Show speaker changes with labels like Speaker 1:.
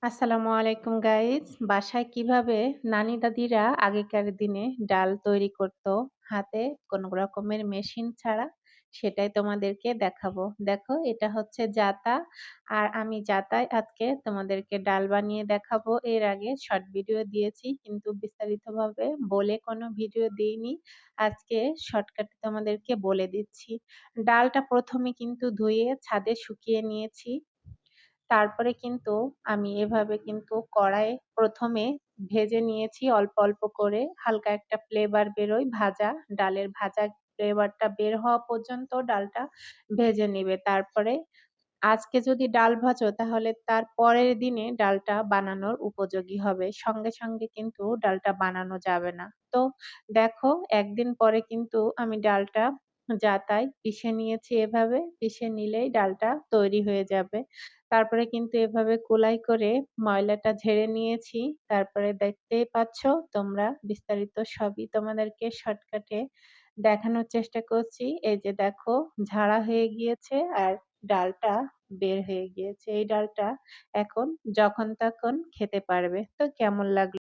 Speaker 1: আসসালামু আলাইকুম গাইস। বাসায় কিভাবে নানি দাদিরা আগেকার দিনে ডাল তৈরি করত হাতে কোনো রকমের মেশিন ছাড়া সেটাই তোমাদেরকে দেখাবো। দেখো এটা হচ্ছে জাতা আর আমি জাতায় আজকে তোমাদেরকে ডাল বানিয়ে দেখাবো। এর আগে শর্ট ভিডিও দিয়েছি কিন্তু বিস্তারিতভাবে বলে কোনো ভিডিও দিইনি। আজকে শর্টকাটে তোমাদেরকে বলে দিচ্ছি। ডালটা প্রথমে কিন্তু ধুয়ে ছাদে শুকিয়ে নিয়েছি। তারপরে কিন্তু আমি এভাবে কিন্তু কড়াইয়ে প্রথমে ভেজে নিয়েছি অল্প, অল্প করে। হালকা একটা ফ্লেভার বেরোয় ভাজা, ডালের ভাজা ফ্লেভারটা বের হওয়া পর্যন্ত ডালটা ভেজে নিবে। তারপরে আজকে যদি ডাল ভাজো তাহলে তার পরের দিনে ডালটা বানানোর উপযোগী হবে। সঙ্গে, সঙ্গে কিন্তু ডালটা বানানো যাবে না। তো দেখো একদিন পরে কিন্তু আমি ডালটা যাতায় পিষে নিয়েছি এভাবে। পিষে নিলেই ডালটা তৈরি হয়ে যাবে। তারপরে কিন্তু এভাবে কুলাই করে ময়লাটা ঝেড়ে নিয়েছি। তারপরে দেখতেই পাচ্ছ তোমরা বিস্তারিত সবই তোমাদেরকে শর্টকাটে দেখানোর চেষ্টা করছি। এই যে দেখো ঝাড়া হয়ে গিয়েছে আর ডালটা বের হয়ে গিয়েছে। এই ডালটা এখন যখন তখন খেতে পারবে। তো কেমন লাগলো?